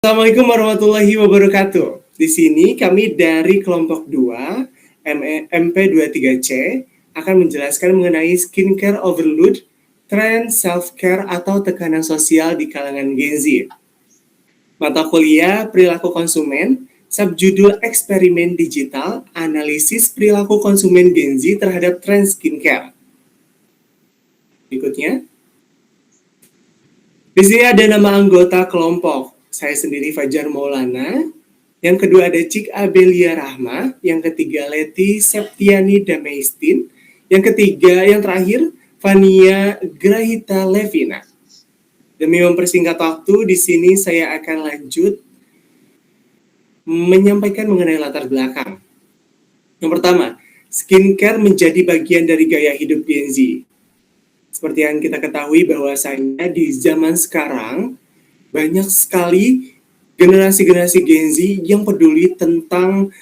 Assalamualaikum warahmatullahi wabarakatuh. Di sini kami dari kelompok 2 MP23C akan menjelaskan mengenai skincare overload, tren self-care atau tekanan sosial di kalangan Gen Z. Mata kuliah perilaku konsumen, subjudul eksperimen digital, analisis perilaku konsumen Gen Z terhadap tren skincare. Berikutnya. Di sini ada nama anggota kelompok. Saya sendiri Fajar Maulana. Yang kedua ada Cik Abelia Rahma. Yang ketiga Leti Septiani Dameistin. Yang ketiga, yang terakhir Fania Grahita Levina. Demi mempersingkat waktu, di sini saya akan lanjut menyampaikan mengenai latar belakang. Yang pertama, skincare menjadi bagian dari gaya hidup Gen Z. Seperti yang kita ketahui bahwasanya di zaman sekarang banyak sekali generasi-generasi Gen Z yang peduli tentang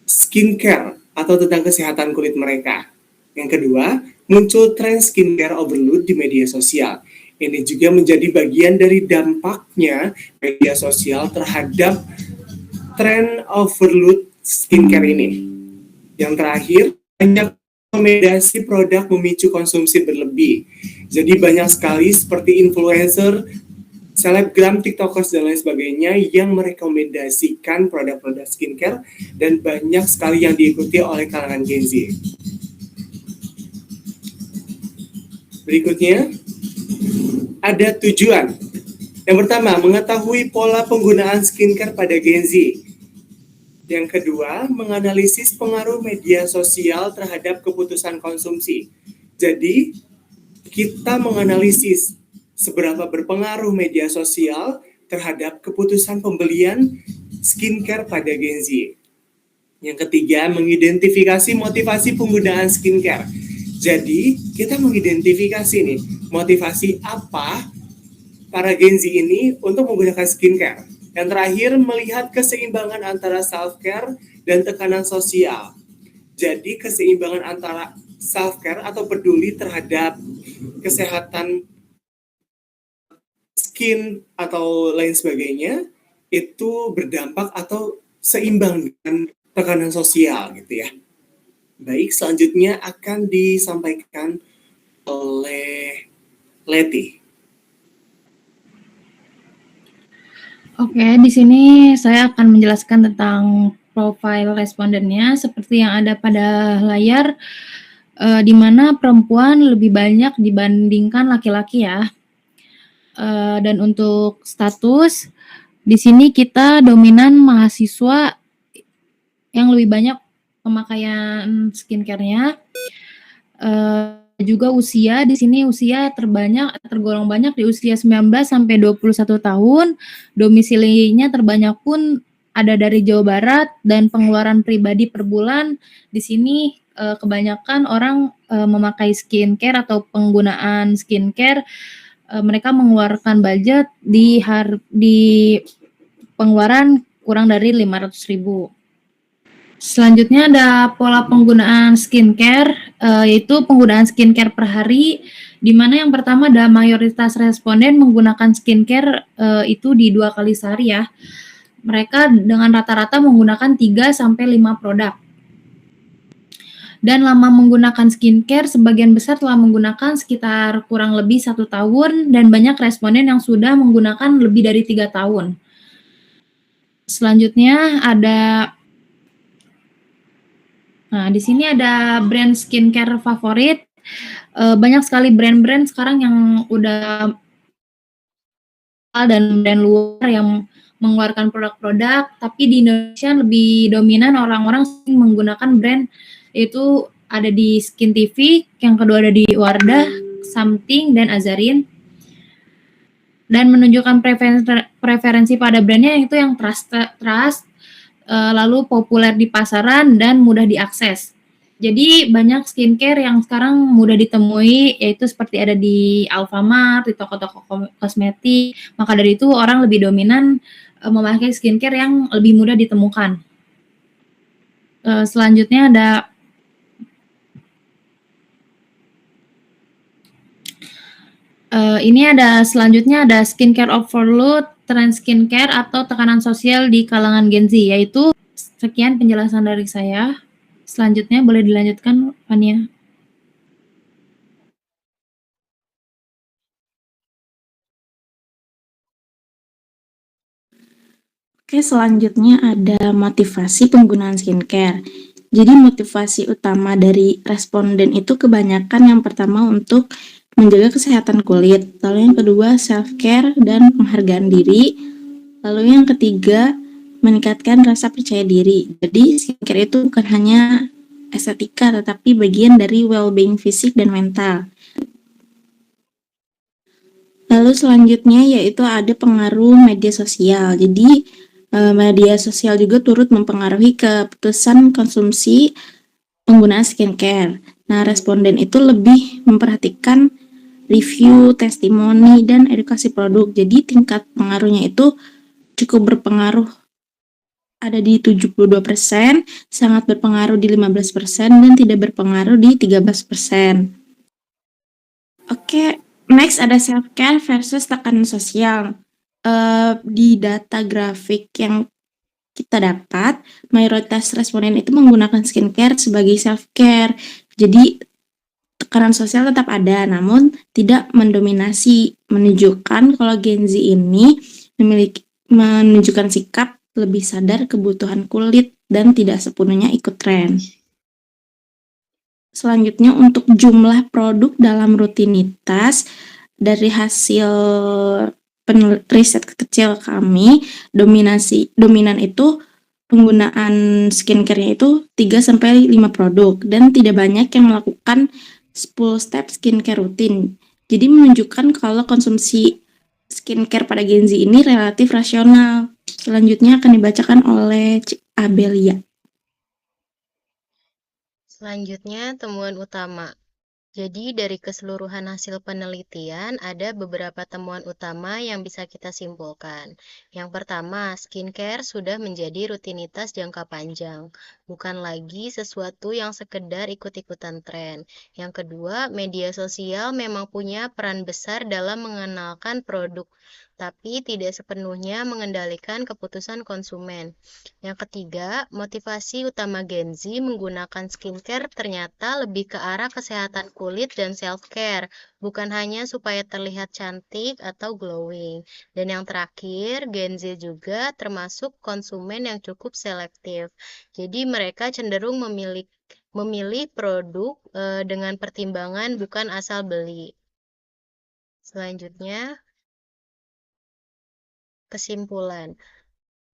skincare atau tentang kesehatan kulit mereka. Yang kedua, muncul tren skincare overload di media sosial. Ini juga menjadi bagian dari dampaknya media sosial terhadap tren overload skincare ini. Yang terakhir, banyak rekomendasi produk memicu konsumsi berlebih. Jadi banyak sekali seperti influencer, selebgram, tiktokers, dan lain sebagainya yang merekomendasikan produk-produk skincare dan banyak sekali yang diikuti oleh kalangan Gen Z. Berikutnya, ada tujuan. Yang pertama, mengetahui pola penggunaan skincare pada Gen Z. Yang kedua, menganalisis pengaruh media sosial terhadap keputusan konsumsi. Jadi, kita menganalisis seberapa berpengaruh media sosial terhadap keputusan pembelian skincare pada Gen Z. Yang ketiga, mengidentifikasi motivasi penggunaan skincare. Jadi, kita mengidentifikasi nih, motivasi apa para Gen Z ini untuk menggunakan skincare. Yang terakhir, melihat keseimbangan antara self-care dan tekanan sosial. Jadi, keseimbangan antara self-care atau peduli terhadap kesehatan skin atau lain sebagainya, itu berdampak atau seimbang dengan tekanan sosial gitu ya. Baik, selanjutnya akan disampaikan oleh Leti. Oke, di sini saya akan menjelaskan tentang profil respondennya seperti yang ada pada layar, di mana perempuan lebih banyak dibandingkan laki-laki ya. Dan untuk status, di sini kita dominan mahasiswa yang lebih banyak pemakaian skincare-nya. Juga usia, di sini usia tergolong banyak di usia 19 sampai 21 tahun. Domisilinya terbanyak pun ada dari Jawa Barat dan pengeluaran pribadi per bulan di sini kebanyakan orang memakai skincare atau penggunaan skincare, mereka mengeluarkan budget di pengeluaran kurang dari 500.000. Selanjutnya ada pola penggunaan skincare, yaitu penggunaan skincare per hari, di mana yang pertama ada mayoritas responden menggunakan skincare itu di 2 kali sehari ya. Mereka dengan rata-rata menggunakan 3 sampai 5 produk. Dan lama menggunakan skincare, sebagian besar telah menggunakan sekitar kurang lebih 1 tahun dan banyak responden yang sudah menggunakan lebih dari 3 tahun. Selanjutnya di sini ada brand skincare favorit. Banyak sekali brand-brand sekarang yang udah dan brand luar yang mengeluarkan produk-produk, tapi di Indonesia lebih dominan orang-orang menggunakan brand, yaitu ada di Skin TV, yang kedua ada di Wardah, Something, dan Azarin. Dan menunjukkan preferensi pada brandnya itu yang trust, lalu populer di pasaran dan mudah diakses. Jadi banyak skincare yang sekarang mudah ditemui, yaitu seperti ada di Alfamart, di toko-toko kosmetik. Maka dari itu orang lebih dominan memakai skincare yang lebih mudah ditemukan. Selanjutnya selanjutnya ada skincare overload, tren skincare atau tekanan sosial di kalangan Gen Z, yaitu sekian penjelasan dari saya. Selanjutnya boleh dilanjutkan, Fania. Oke, selanjutnya ada motivasi penggunaan skincare. Jadi motivasi utama dari responden itu kebanyakan yang pertama untuk menjaga kesehatan kulit, lalu yang kedua self-care dan penghargaan diri, lalu yang ketiga meningkatkan rasa percaya diri. Jadi skincare itu bukan hanya estetika tetapi bagian dari well-being fisik dan mental. Lalu selanjutnya yaitu ada pengaruh media sosial. Jadi media sosial juga turut mempengaruhi keputusan konsumsi penggunaan skincare. Nah, responden itu lebih memperhatikan review, testimoni, dan edukasi produk. Jadi tingkat pengaruhnya itu cukup berpengaruh, ada di 72%, sangat berpengaruh di 15%, dan tidak berpengaruh di 13%. Oke, next ada self-care versus tekanan sosial. Di data grafik yang kita dapat, mayoritas responden itu menggunakan skincare sebagai self-care. Jadi tekanan sosial tetap ada, namun tidak mendominasi, menunjukkan kalau Gen Z ini menunjukkan sikap lebih sadar kebutuhan kulit dan tidak sepenuhnya ikut tren. Selanjutnya untuk jumlah produk dalam rutinitas, dari hasil riset kecil kami, dominan itu penggunaan skincare-nya itu 3-5 produk dan tidak banyak yang melakukan 10 step skincare rutin. Jadi menunjukkan kalau konsumsi skincare pada Gen Z ini relatif rasional. Selanjutnya akan dibacakan oleh Abelia. Selanjutnya, temuan utama. Jadi, dari keseluruhan hasil penelitian, ada beberapa temuan utama yang bisa kita simpulkan. Yang pertama, skincare sudah menjadi rutinitas jangka panjang, bukan lagi sesuatu yang sekedar ikut-ikutan tren. Yang kedua, media sosial memang punya peran besar dalam mengenalkan produk, tapi tidak sepenuhnya mengendalikan keputusan konsumen. Yang ketiga, motivasi utama Gen Z menggunakan skincare ternyata lebih ke arah kesehatan kulit dan self-care, bukan hanya supaya terlihat cantik atau glowing. Dan yang terakhir, Gen Z juga termasuk konsumen yang cukup selektif. Jadi mereka cenderung memilih produk dengan pertimbangan bukan asal beli. Selanjutnya, kesimpulan.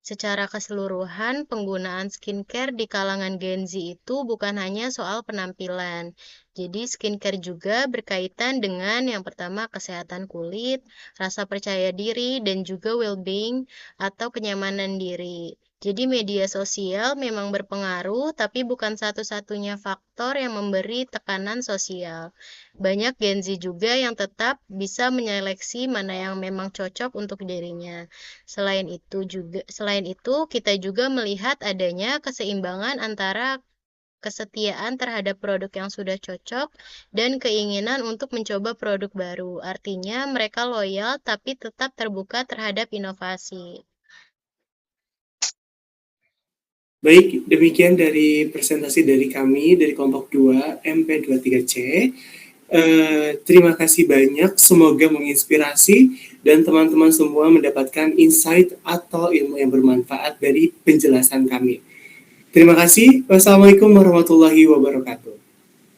Secara keseluruhan, penggunaan skincare di kalangan Gen Z itu bukan hanya soal penampilan. Jadi skincare juga berkaitan dengan yang pertama kesehatan kulit, rasa percaya diri, dan juga well-being atau kenyamanan diri. Jadi media sosial memang berpengaruh, tapi bukan satu-satunya faktor yang memberi tekanan sosial. Banyak Gen Z juga yang tetap bisa menyeleksi mana yang memang cocok untuk dirinya. Selain itu, kita juga melihat adanya keseimbangan antara kesetiaan terhadap produk yang sudah cocok dan keinginan untuk mencoba produk baru. Artinya mereka loyal tapi tetap terbuka terhadap inovasi. Baik, demikian dari presentasi dari kami dari kelompok 2 MP23C. Terima kasih banyak, semoga menginspirasi dan teman-teman semua mendapatkan insight atau ilmu yang bermanfaat dari penjelasan kami. Terima kasih. Wassalamualaikum warahmatullahi wabarakatuh.